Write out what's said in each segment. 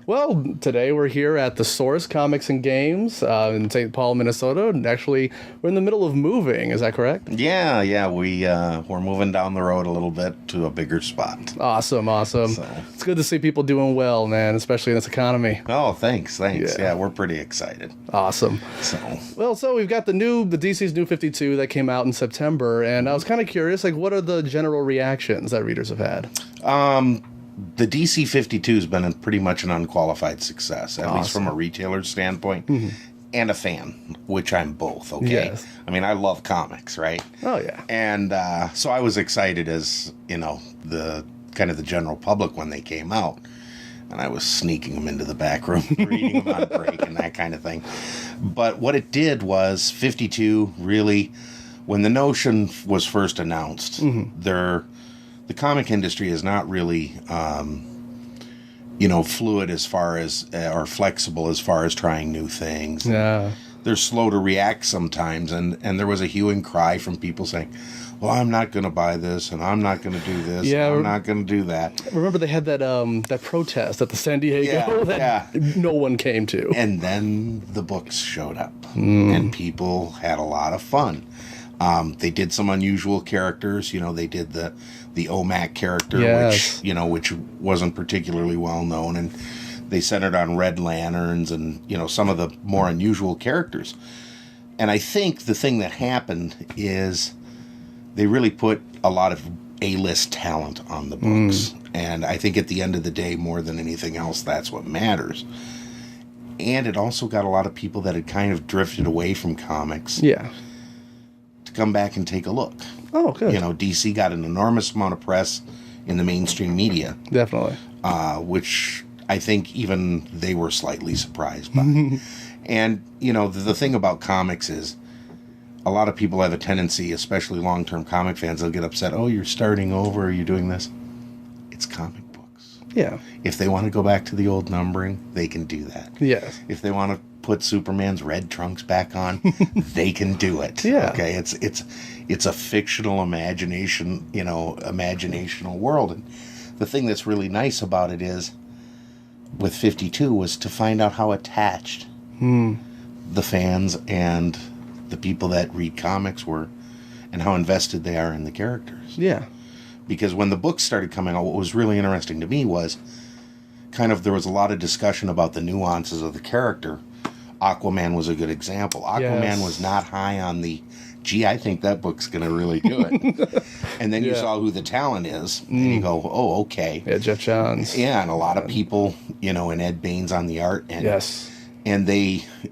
Well, today we're here at the Source Comics and Games in St. Paul, Minnesota. And actually, we're in the middle of moving. Is that correct? Yeah, we're moving down the road a little bit to a bigger spot. Awesome. So. It's good to see people doing well, man, especially in this economy. Oh, thanks. Yeah. We're pretty excited. Awesome. So we've got the DC's New 52 that came out in September, and I was kind of curious, like, what are the general reactions that readers have had? The DC 52 has been pretty much an unqualified success, at least from a retailer standpoint, and a fan, which I'm both, okay? Yes. I mean, I love comics, right? Oh, yeah. And so I was excited as, the kind of the general public when they came out. And I was sneaking them into the back room, reading them on break and that kind of thing. But what it did was 52 really, when the notion was first announced, the comic industry is not really, fluid as far as, or flexible as far as trying new things. Yeah. They're slow to react sometimes. And there was a hue and cry from people saying, well, I'm not going to buy this, and I'm not going to do this, and I'm not going to do that. Remember they had that protest at the San Diego that no one came to. And then the books showed up, and people had a lot of fun. They did some unusual characters. They did the OMAC character, which wasn't particularly well known, and they centered on Red Lanterns and some of the more unusual characters. And I think the thing that happened is they really put a lot of A-list talent on the books. And I think at the end of the day, more than anything else, that's what matters. And it also got a lot of people that had kind of drifted away from comics to come back and take a look. Oh, good. DC got an enormous amount of press in the mainstream media. Definitely. Which I think even they were slightly surprised by. And, the thing about comics is, a lot of people have a tendency, especially long-term comic fans, they'll get upset. Oh, you're starting over. Are you doing this? It's comic books. Yeah. If they want to go back to the old numbering, they can do that. Yes. If they want to put Superman's red trunks back on, they can do it. Yeah. Okay. It's a fictional imaginational world. And the thing that's really nice about it is, with 52, was to find out how attached the fans and the people that read comics were, and how invested they are in the characters. Yeah. Because when the books started coming out, what was really interesting to me was there was a lot of discussion about the nuances of the character. Aquaman was a good example. Aquaman was not high on the, I think that book's going to really do it. And then you saw who the talent is, and you go, oh, okay. Yeah, Jeff Johns. Yeah, and a lot of people, and Ed Baines on the art. And And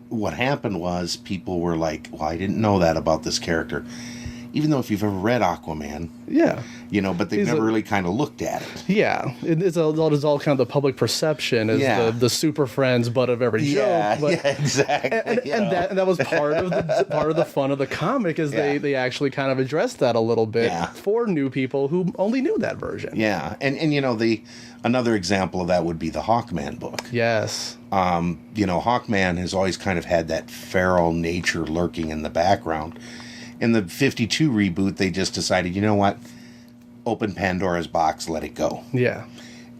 what happened was people were like, well, I didn't know that about this character. Even though if you've ever read Aquaman, but they've never really kind of looked at it. Yeah, it's all kind of the public perception as the super friends butt of every joke. But, exactly. And that was part of the fun of the comic is they actually kind of addressed that a little bit for new people who only knew that version. Yeah, and another example of that would be the Hawkman book. Yes. Hawkman has always kind of had that feral nature lurking in the background. In the 52 reboot, they just decided, you know what? Open Pandora's box, let it go. Yeah.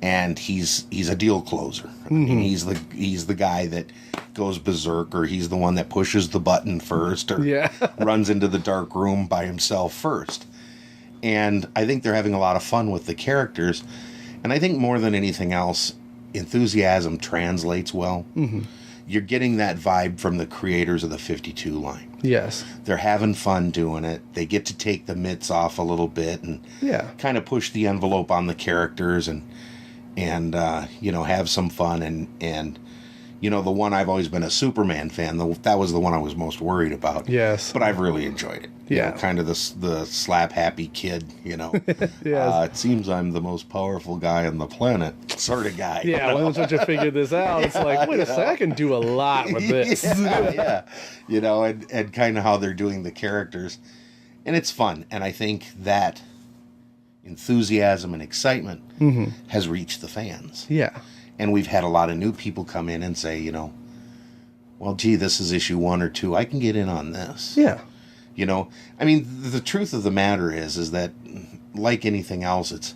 And he's a deal closer. I mean, he's the guy that goes berserk, or he's the one that pushes the button first, or runs into the dark room by himself first. And I think they're having a lot of fun with the characters. And I think more than anything else, enthusiasm translates well. You're getting that vibe from the creators of the 52 line. Yes. They're having fun doing it. They get to take the mitts off a little bit and kind of push the envelope on the characters and have some fun. And the one I've always been a Superman fan, that was the one I was most worried about. Yes. But I've really enjoyed it. Kind of the slap happy kid, Yes. It seems I'm the most powerful guy on the planet sort of guy. Yeah, once you figure this out, it's like, wait a second, I can do a lot with this. And kind of how they're doing the characters. And it's fun. And I think that enthusiasm and excitement has reached the fans. Yeah. And we've had a lot of new people come in and say, well, gee, this is issue 1 or 2. I can get in on this. Yeah. I mean, the truth of the matter is that, like anything else, it's,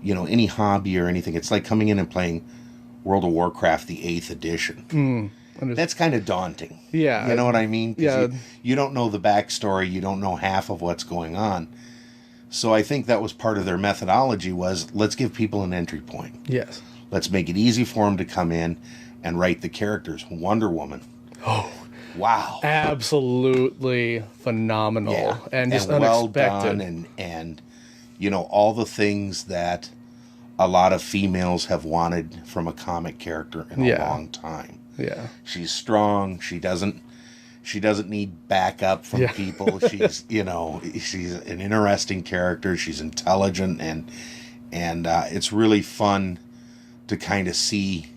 any hobby or anything, it's like coming in and playing World of Warcraft, the 8th edition. That's kind of daunting. Yeah. You know what I mean? 'Cause Yeah. You don't know the backstory. You don't know half of what's going on. So I think that was part of their methodology was, let's give people an entry point. Yes. Let's make it easy for them to come in and write the characters. Wonder Woman. Oh, Wow. absolutely phenomenal. Yeah. And just well unexpected. done, and you know, all the things that a lot of females have wanted from a comic character in a long time. Yeah. She's strong. She doesn't need backup from people. She's, you know, she's an interesting character. She's intelligent, and it's really fun to kind of see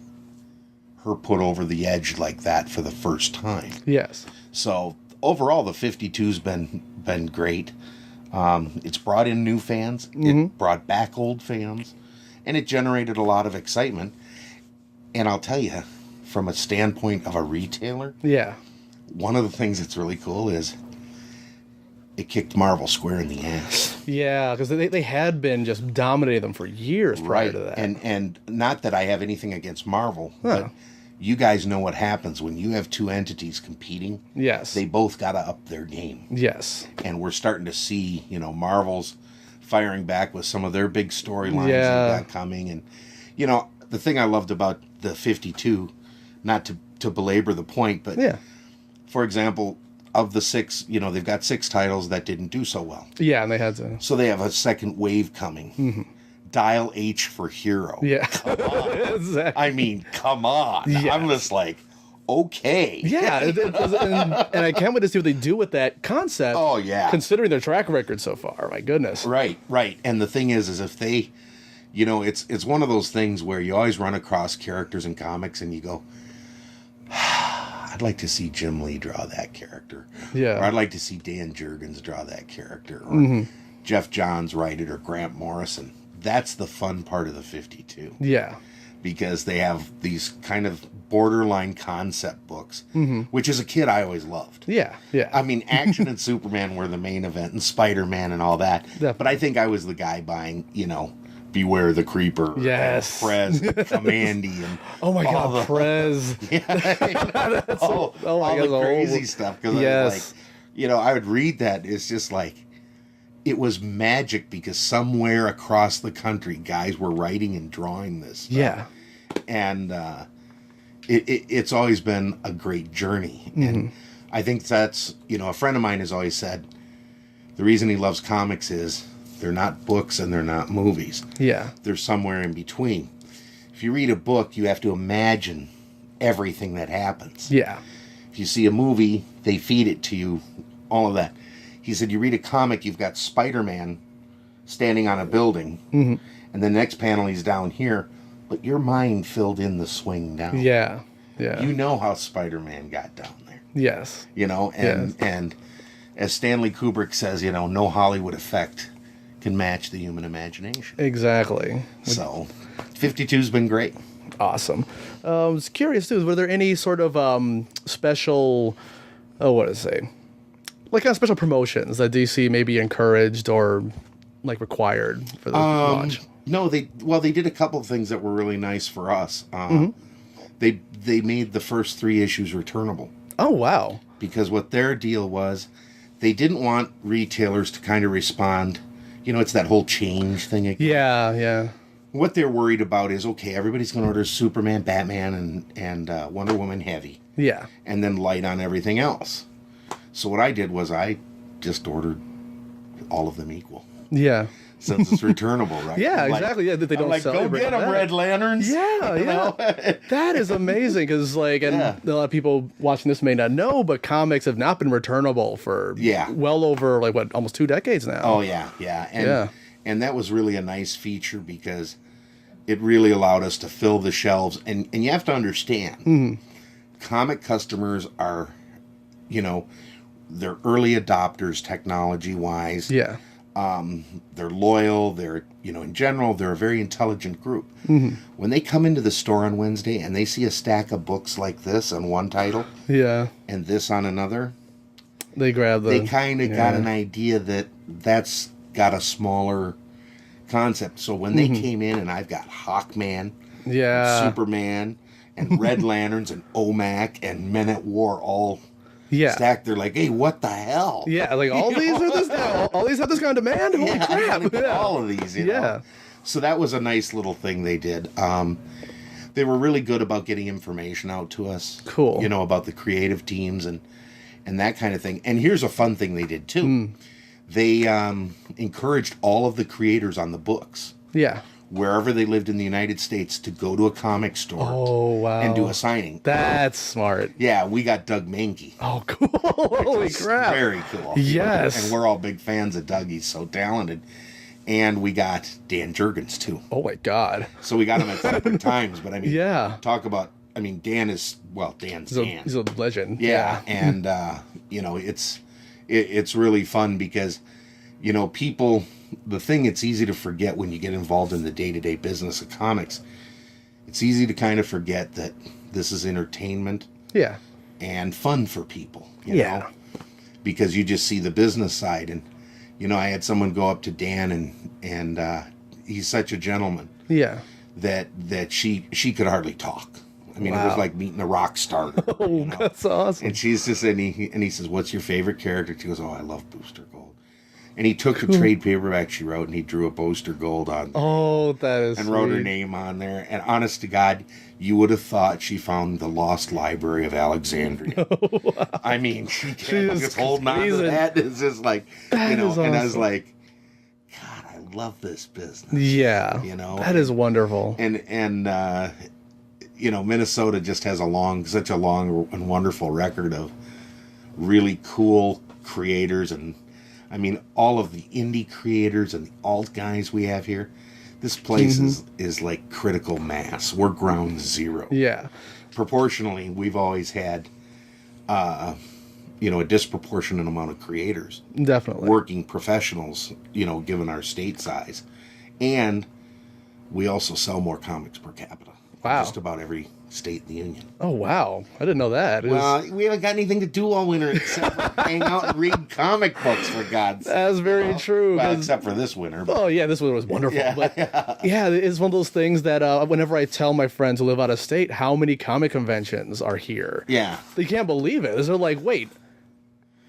her put over the edge like that for the first time. Yes. So overall, the 52's been great. It's brought in new fans. It brought back old fans, and it generated a lot of excitement. And I'll tell you, from a standpoint of a retailer, Yeah. one of the things that's really cool is it kicked Marvel square in the ass. Yeah, because they had been just dominating them for years prior to that. And not that I have anything against Marvel, but you guys know what happens when you have two entities competing. Yes. They both got to up their game. Yes. And we're starting to see, you know, Marvel's firing back with some of their big storylines Yeah. they've got coming. And, you know, the thing I loved about the 52, not to belabor the point, but Yeah. for example, of the 6, you know, they've got 6 titles that didn't do so well. Yeah, and they had to. So they have a second wave coming. Dial H for Hero. Yeah. Come on. Exactly. I mean, come on. Yes. I'm just like, okay. Yeah, and I can't wait to see what they do with that concept. Oh, yeah. Considering their track record so far, my goodness. Right. And the thing is if they, you know, it's one of those things where you always run across characters in comics and you go, I'd like to see Jim Lee draw that character. Yeah. Or I'd like to see Dan Jurgens draw that character. Or Jeff Johns write it, or Grant Morrison. That's the fun part of the 52. Yeah. Because they have these kind of borderline concept books, which as a kid I always loved. Yeah. Yeah. I mean, Action and Superman were the main event, and Spider-Man and all that. Definitely. But I think I was the guy buying, you know, Beware the Creeper, Yes. Prez, Commandy, and Oh my all God, the- Prez. all my the God, crazy stuff. Because Yes. like, you know, I would read that. It's just like, it was magic because somewhere across the country, guys were writing and drawing this stuff. Yeah. And it's always been a great journey. And I think that's, you know, a friend of mine has always said the reason he loves comics is they're not books and they're not movies. Yeah. They're somewhere in between. If you read a book, you have to imagine everything that happens. Yeah. If you see a movie, they feed it to you, all of that. He said, you read a comic, you've got Spider-Man standing on a building, and the next panel he's down here, but your mind filled in the swing down. Yeah. Yeah. You know how Spider-Man got down there. Yes. You know, and as Stanley Kubrick says, you know, no Hollywood effect can match the human imagination. Exactly. So, 52's been great. Awesome. I was curious too. Were there any sort of special? What to say? Like kind of special promotions that DC maybe encouraged or like required for the launch? No, they did a couple of things that were really nice for us. They made the first 3 issues returnable. Oh wow. Because what their deal was, they didn't want retailers to kind of respond. You know, it's that whole change thing again. Yeah. Yeah. What they're worried about is, okay, everybody's going to order Superman, Batman, and Wonder Woman heavy. Yeah. And then light on everything else. So what I did was I just ordered all of them equal. Yeah. Since it's returnable, right? Yeah, I'm like- exactly. Yeah, they don't I'm like, sell go it, get them, that. Red Lanterns. Yeah, You know? That is amazing because, like, and Yeah. a lot of people watching this may not know, but comics have not been returnable for well over like what almost 2 decades now. Oh yeah. And Yeah. and that was really a nice feature because it really allowed us to fill the shelves. And you have to understand, comic customers are, you know, they're early adopters technology wise. Yeah. They're loyal. They're, you know, in general, they're a very intelligent group. When they come into the store on Wednesday and they see a stack of books like this on one title Yeah. and this on another, They grab the. they kind of got an idea that that's got a smaller concept. So when they came in and I've got Hawkman, Yeah. Superman and Red Lanterns and OMAC and Men at War all Yeah. stacked. They're like, hey, what the hell? Yeah, like all these are this now. All these have this kind of demand. Holy Yeah, I crap! gotta get Yeah. all of these. You know? Yeah. So that was a nice little thing they did. They were really good about getting information out to us. Cool. You know, about the creative teams and that kind of thing. And here's a fun thing they did too. They encouraged all of the creators on the books, Yeah. wherever they lived in the United States, to go to a comic store Oh wow. and do a signing. That's smart. Yeah, we got Doug Mankey. Oh cool! Holy It's crap! Very cool. Yes. And we're all big fans of Doug. He's so talented. And we got Dan Jurgens too. Oh my god. So we got him at separate times. But I mean, Yeah. talk about, I mean, Dan is, well, Dan's Dan. He's a legend. Yeah. And, you know, it's really fun because, you know, people, the thing it's easy to forget when you get involved in the day-to-day business of comics, it's easy to kind of forget that this is entertainment Yeah. and fun for people, you Yeah. know, because you just see the business side. And, you know, I had someone go up to Dan and he's such a gentleman Yeah. that she could hardly talk. I mean, it was Wow. like meeting a rock star. Oh, you know? that's awesome. And she's just, and he says, what's your favorite character? She goes, oh, I love Booster Gold. And he took the trade paperback she wrote and he drew a Booster Gold on there Oh, that is. and wrote her sweet. name on there. And honest to God, you would have thought she found the lost library of Alexandria. I mean, she kept is just holding on to squeezing. that. It's just like, That you know, is and I was awesome. like, God, I love this business. Yeah. You know? That is wonderful. And you know, Minnesota just has such a long and wonderful record of really cool creators. And I mean, all of the indie creators and the alt guys we have here, this place is like critical mass. We're ground zero. Yeah. Proportionally, we've always had you know, a disproportionate amount of creators, Definitely. working professionals, you know, given our state size. And we also sell more comics per capita. Wow. Just about every state in the union. Oh wow! I didn't know that. It was- Well, we haven't got anything to do all winter except for hang out and read comic books, for God's sake. that's very true. Well, 'Cause- except for this winter. But Oh yeah, this one was wonderful. Yeah. But yeah, it's one of those things that whenever I tell my friends who live out of state how many comic conventions are here, yeah. they can't believe it. They're like, "Wait,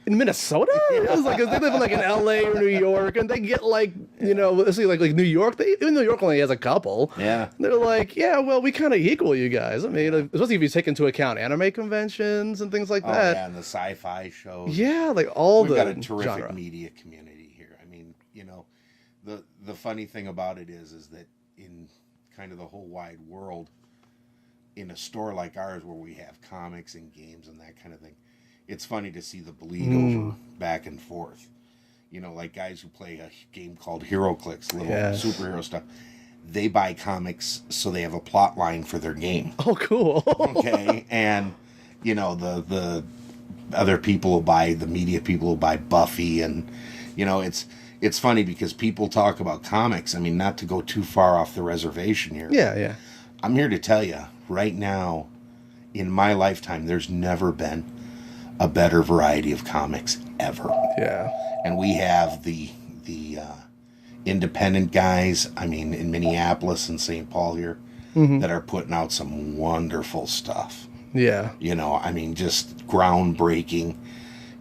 in Minnesota?" It was like they live in like in LA or New York, and they get like let's see, like New York. Even New York only has a couple. Yeah. They're like, "Yeah, well, we kind of equal you guys." I mean, especially if you take into account anime conventions and things like Oh, that. yeah, and the sci-fi shows. Yeah, like all We've the got a terrific genre. media community here. I mean, you know, the funny thing about it is that in kind of the whole wide world, in a store like ours where we have comics and games and that kind of thing, it's funny to see the bleed over back and forth. You know, like guys who play a game called HeroClix, little Yes. superhero stuff. They buy comics so they have a plot line for their game. Oh, cool. Okay, and you know the other people will buy, the media people will buy Buffy, and you know it's funny because people talk about comics. I mean, not to go too far off the reservation here. Yeah, yeah. I'm here to tell you right now, in my lifetime, there's never been a better variety of comics ever. Yeah. And we have the independent guys, I mean, in Minneapolis and St. Paul here, that are putting out some wonderful stuff. Yeah. You know, I mean, just groundbreaking.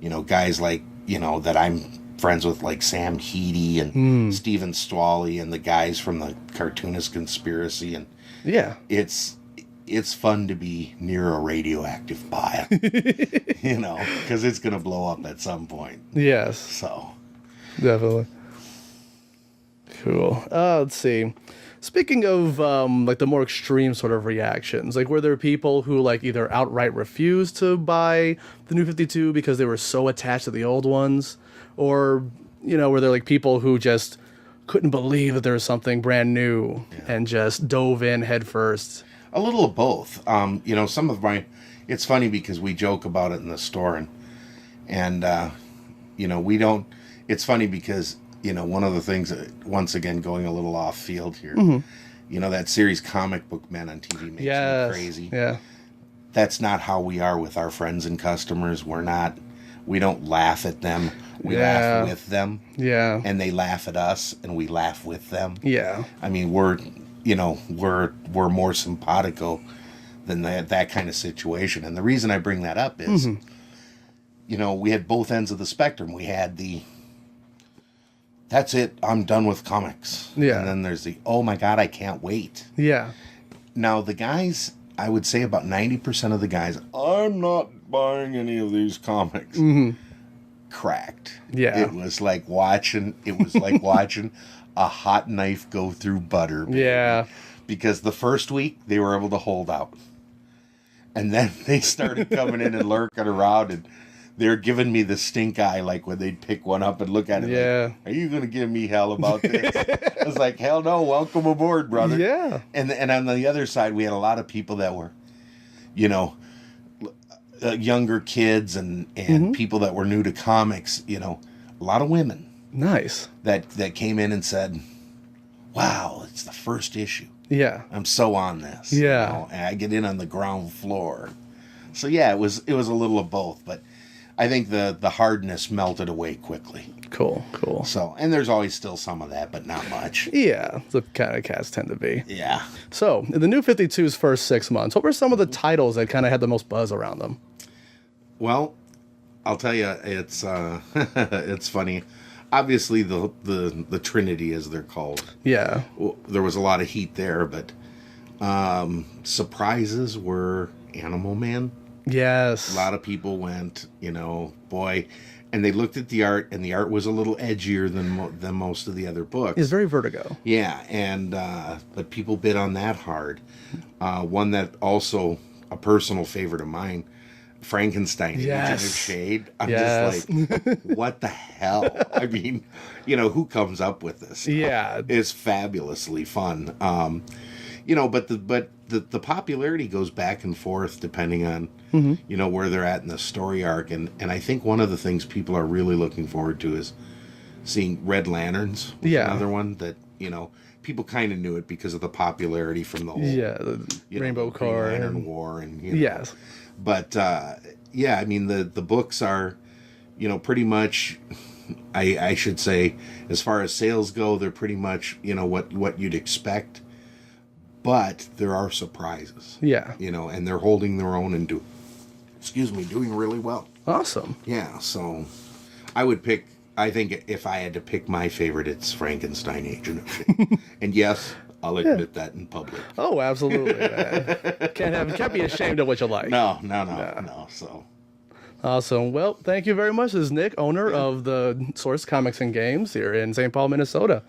You know, guys like, you know, that I'm friends with, like Sam Heady and Stephen Stwally and the guys from the Cartoonist Conspiracy. And Yeah. it's fun to be near a radioactive pile, you know, because it's going to blow up at some point. Yes. So, Definitely. Cool. Let's see. Speaking of like the more extreme sort of reactions, like were there people who like either outright refused to buy the new 52 because they were so attached to the old ones, or were there like people who just couldn't believe that there was something brand new and just dove in head first? a little of both. You know, some of my, it's funny because we joke about it in the store, and you know, we don't, it's funny because, you know, one of the things that, once again, going a little off field here, you know, that series Comic Book Men on TV makes me crazy. Yeah. That's not how we are with our friends and customers. We don't laugh at them. We Yeah. laugh with them. Yeah. And they laugh at us, and we laugh with them. Yeah. I mean, we're were more simpatico than that kind of situation. And the reason I bring that up is, we had both ends of the spectrum. We had that's it, I'm done with comics. Yeah. And then there's oh my God, I can't wait. Yeah. Now, the guys, I would say about 90% of the guys, I'm not buying any of these comics. Cracked. Yeah. It was like watching a hot knife go through butter. Baby. Yeah. Because the first week, they were able to hold out. And then they started coming in and lurking around, and they're giving me the stink eye, like when they'd pick one up and look at it. Yeah. Like, are you going to give me hell about this? I was like, hell no, welcome aboard, brother. Yeah. And on the other side, we had a lot of people that were, younger kids and people that were new to comics, a lot of women. Nice. That came in and said, wow, it's the first issue. Yeah. I'm so on this. Yeah. And I get in on the ground floor. So yeah, it was a little of both, but I think the hardness melted away quickly. Cool. So, and there's always still some of that, but not much. Yeah, the kind of cats tend to be. Yeah. So, in the New 52's first 6 months, what were some of the titles that kind of had the most buzz around them? Well, I'll tell you, it's it's funny. Obviously, the Trinity, as they're called. Yeah. Well, there was a lot of heat there, but surprises were Animal Man. Yes. A lot of people went, boy, and they looked at the art, and the art was a little edgier than most of the other books. It's very Vertigo. Yeah, and but people bid on that hard. One that also a personal favorite of mine, Frankenstein, Agent of Shade. I'm just like, what the hell? I mean, who comes up with this? Yeah, it's fabulously fun. But the popularity goes back and forth depending on where they're at in the story arc, and I think one of the things people are really looking forward to is seeing Red Lanterns. Another one that people kind of knew it because of the popularity from the whole the Rainbow Car Green Lantern War and yes. But I mean the books are pretty much, I should say, as far as sales go, they're pretty much what you'd expect. But there are surprises. Yeah. And they're holding their own and doing really well. Awesome. Yeah, so I think if I had to pick my favorite, it's Frankenstein, Agent of Shade. And yes, I'll admit that in public. Oh, absolutely. Can't be ashamed of what you like. No. So awesome. Well, thank you very much. This is Nick, owner of the Source Comics and Games here in St. Paul, Minnesota.